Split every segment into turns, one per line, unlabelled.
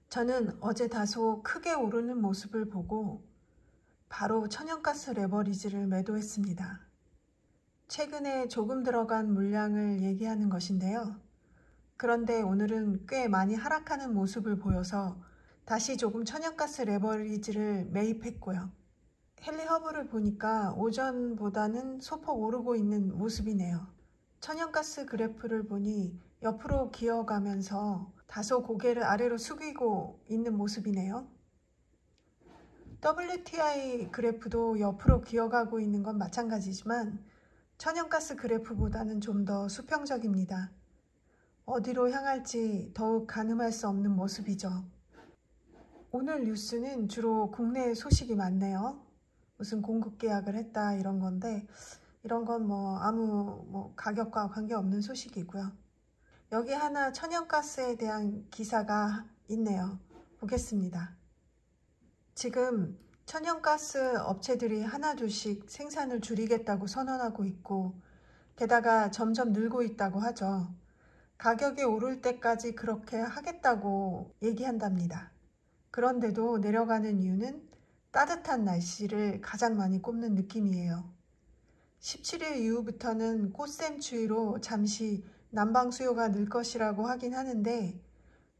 저는 어제 다소 크게 오르는 모습을 보고 바로 천연가스 레버리지를 매도했습니다. 최근에 조금 들어간 물량을 얘기하는 것인데요. 그런데 오늘은 꽤 많이 하락하는 모습을 보여서 다시 조금 천연가스 레버리지를 매입했고요. 헨리 허브를 보니까 오전보다는 소폭 오르고 있는 모습이네요. 천연가스 그래프를 보니 옆으로 기어가면서 다소 고개를 아래로 숙이고 있는 모습이네요. WTI 그래프도 옆으로 기어가고 있는 건 마찬가지지만 천연가스 그래프보다는 좀 더 수평적입니다. 어디로 향할지 더욱 가늠할 수 없는 모습이죠. 오늘 뉴스는 주로 국내 소식이 많네요. 무슨 공급 계약을 했다 이런 건데 이런 건 아무 가격과 관계없는 소식이고요. 여기 하나 천연가스에 대한 기사가 있네요. 보겠습니다. 지금 천연가스 업체들이 하나둘씩 생산을 줄이겠다고 선언하고 있고 게다가 점점 늘고 있다고 하죠. 가격이 오를 때까지 그렇게 하겠다고 얘기한답니다. 그런데도 내려가는 이유는 따뜻한 날씨를 가장 많이 꼽는 느낌이에요. 17일 이후부터는 꽃샘추위로 잠시 난방 수요가 늘 것이라고 하긴 하는데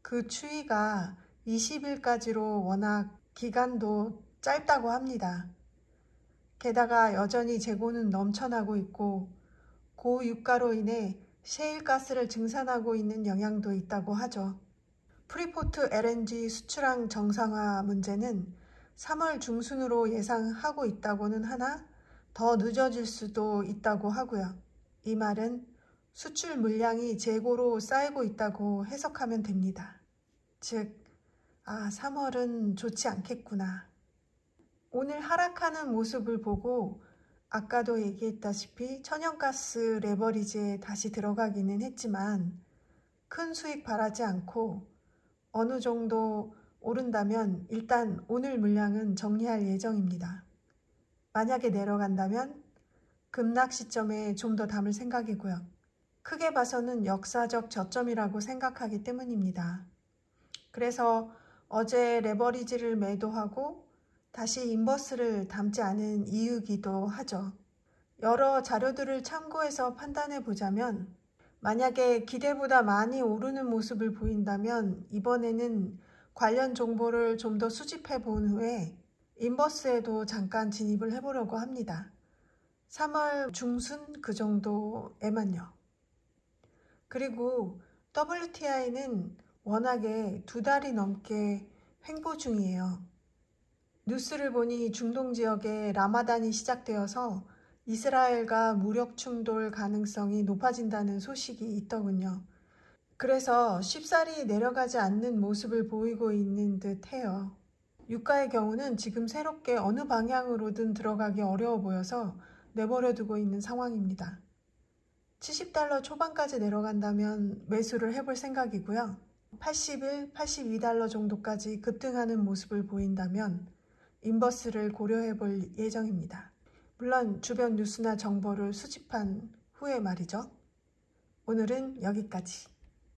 그 추위가 20일까지로 워낙 기간도 짧다고 합니다. 게다가 여전히 재고는 넘쳐나고 있고 고유가로 인해 셰일가스를 증산하고 있는 영향도 있다고 하죠. 프리포트 LNG 수출항 정상화 문제는 3월 중순으로 예상하고 있다고는 하나 더 늦어질 수도 있다고 하고요. 이 말은 수출 물량이 재고로 쌓이고 있다고 해석하면 됩니다. 즉, 3월은 좋지 않겠구나. 오늘 하락하는 모습을 보고 아까도 얘기했다시피 천연가스 레버리지에 다시 들어가기는 했지만 큰 수익 바라지 않고 어느 정도 오른다면 일단 오늘 물량은 정리할 예정입니다. 만약에 내려간다면 급락 시점에 좀 더 담을 생각이고요. 크게 봐서는 역사적 저점이라고 생각하기 때문입니다. 그래서 어제 레버리지를 매도하고 다시 인버스를 담지 않은 이유이기도 하죠. 여러 자료들을 참고해서 판단해 보자면 만약에 기대보다 많이 오르는 모습을 보인다면 이번에는 관련 정보를 좀 더 수집해 본 후에 인버스에도 잠깐 진입을 해보려고 합니다. 3월 중순 그 정도에만요. 그리고 WTI는 워낙에 2달이 넘게 횡보 중이에요. 뉴스를 보니 중동 지역에 라마단이 시작되어서 이스라엘과 무력 충돌 가능성이 높아진다는 소식이 있더군요. 그래서 쉽사리 내려가지 않는 모습을 보이고 있는 듯 해요. 유가의 경우는 지금 새롭게 어느 방향으로든 들어가기 어려워 보여서 내버려 두고 있는 상황입니다. $70 초반까지 내려간다면 매수를 해볼 생각이고요. 81, $82 정도까지 급등하는 모습을 보인다면 인버스를 고려해 볼 예정입니다. 물론 주변 뉴스나 정보를 수집한 후에 말이죠. 오늘은 여기까지.